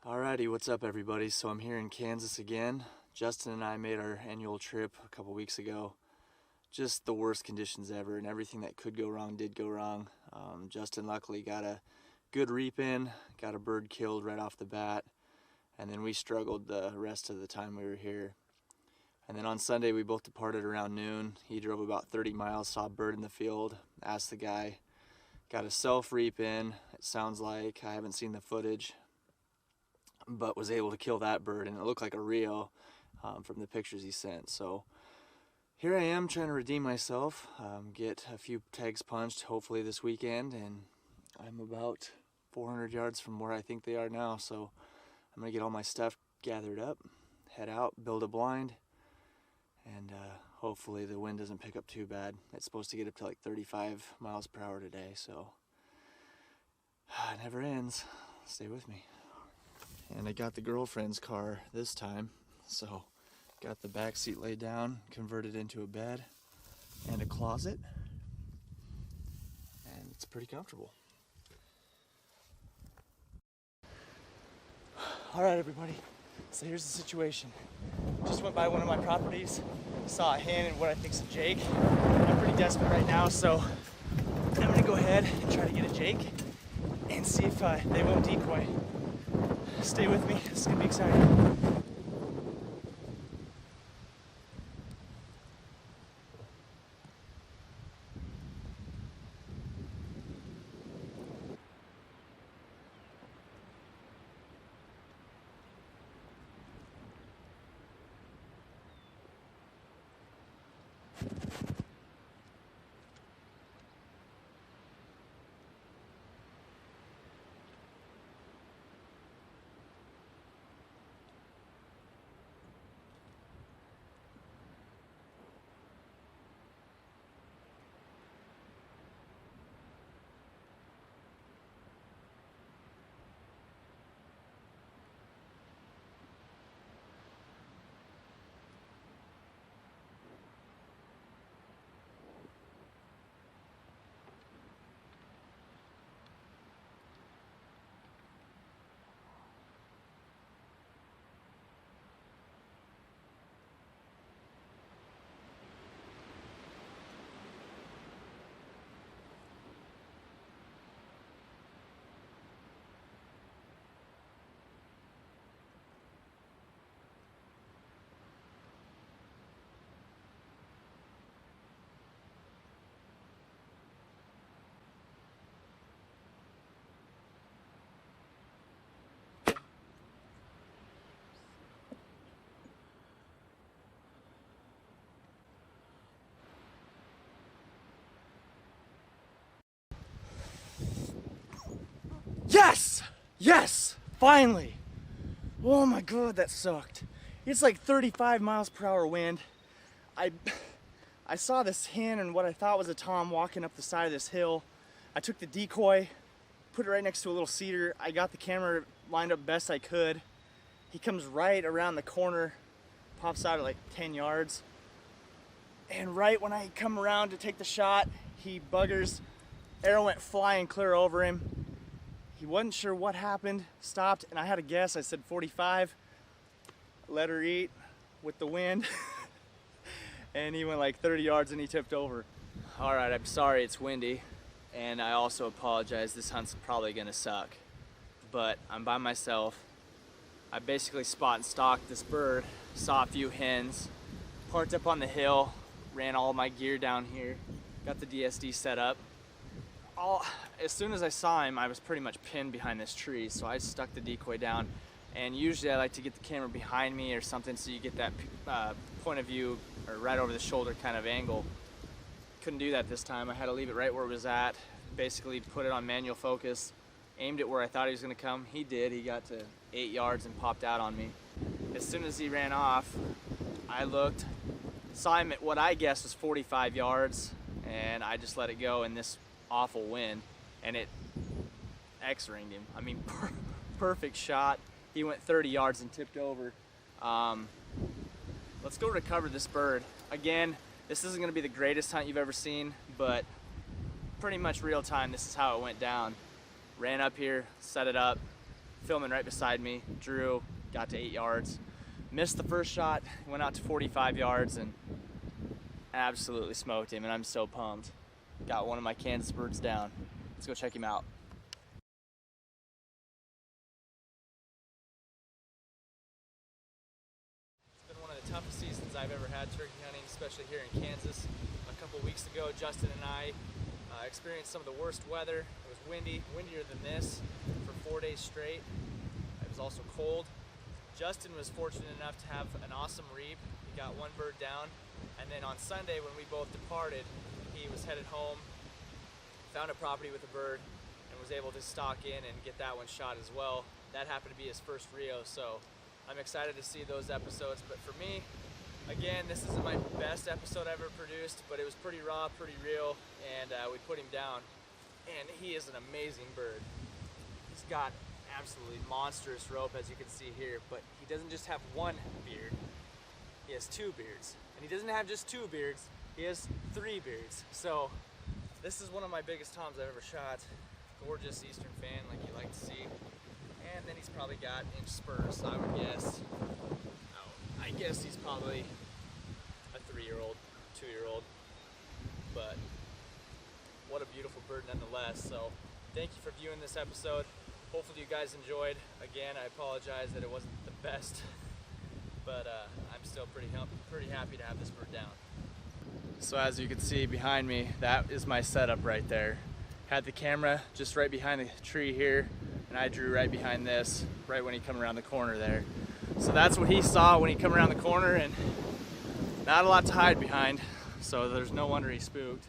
Alrighty, what's up everybody? So I'm here in Kansas again. Justin and I made our annual trip a couple weeks ago. Just the worst conditions ever, and everything that could go wrong did go wrong. Justin luckily got a good reap in, got a bird killed right off the bat, and then we struggled the rest of the time we were here. And then on Sunday we both departed around noon. He drove about 30 miles, saw a bird in the field, asked the guy, got a self reap in, it sounds like. I haven't seen the footage, but was able to kill that bird, and it looked like a Rio from the pictures he sent. So here I am trying to redeem myself, get a few tags punched hopefully this weekend, and I'm about 400 yards from where I think they are now. So I'm gonna get all my stuff gathered up, head out, build a blind, and hopefully the wind doesn't pick up too bad. It's supposed to get up to like 35 miles per hour today, so it never ends. Stay with me. And I got the girlfriend's car this time, so got the back seat laid down, converted into a bed and a closet, and it's pretty comfortable. All right, everybody, so here's the situation. Just went by one of my properties, saw a hen and what I think's a jake. I'm pretty desperate right now, so I'm gonna go ahead and try to get a jake and see if they won't decoy. Stay with me, this is gonna be exciting. Yes! Yes! Finally! Oh my god, that sucked. It's like 35 miles per hour wind. I saw this hen and what I thought was a tom walking up the side of this hill. I took the decoy, put it right next to a little cedar. I got the camera lined up best I could. He comes right around the corner, pops out at like 10 yards. And right when I come around to take the shot, he buggers. Arrow went flying clear over him. He wasn't sure what happened, stopped, and I had a guess. I said 45, let her eat with the wind, and he went like 30 yards and he tipped over. All right, I'm sorry it's windy, and I also apologize. This hunt's probably gonna suck, but I'm by myself. I basically spot and stalked this bird, saw a few hens, parked up on the hill, ran all my gear down here, got the DSD set up. As soon as I saw him, I was pretty much pinned behind this tree, so I stuck the decoy down. And usually I like to get the camera behind me or something so you get that point of view or right over the shoulder kind of angle. Couldn't do that this time. I had to leave it right where it was at, basically put it on manual focus, aimed it where I thought he was going to come. He did. He got to 8 yards and popped out on me. As soon as he ran off, I looked, saw him at what I guessed was 45 yards, and I just let it go in this awful wind, and it X-ringed him. I mean, perfect shot. He went 30 yards and tipped over. Let's go recover this bird. Again, this isn't gonna be the greatest hunt you've ever seen, but pretty much real time, this is how it went down. Ran up here, set it up, filming right beside me. Drew got to 8 yards. Missed the first shot, went out to 45 yards and absolutely smoked him, and I'm so pumped. Got one of my Kansas birds down. Let's go check him out. It's been one of the toughest seasons I've ever had turkey hunting, especially here in Kansas. A couple weeks ago, Justin and I experienced some of the worst weather. It was windy, windier than this for 4 days straight. It was also cold. Justin was fortunate enough to have an awesome reap. He got one bird down, and then on Sunday when we both departed, he was headed home, found a property with a bird, and was able to stalk in and get that one shot as well. That happened to be his first Rio, so I'm excited to see those episodes. But for me, again, this isn't my best episode ever produced, but it was pretty raw, pretty real, and we put him down. And he is an amazing bird. He's got absolutely monstrous rope, as you can see here, but he doesn't just have one beard, he has 2 beards. And he doesn't have just 2 beards, he has 3 beards. So this is one of my biggest toms I've ever shot. Gorgeous eastern fan like you like to see. And then he's probably got inch spurs, so I would guess, I guess he's probably a 3-year-old, 2-year-old, but what a beautiful bird nonetheless. So thank you for viewing this episode. Hopefully you guys enjoyed. Again, I apologize that it wasn't the best, but I'm still pretty happy to have this bird down. So as you can see behind me, that is my setup right there. Had the camera just right behind the tree here, and I drew right behind this, right when he come around the corner there. So that's what he saw when he come around the corner, and not a lot to hide behind, so there's no wonder he spooked.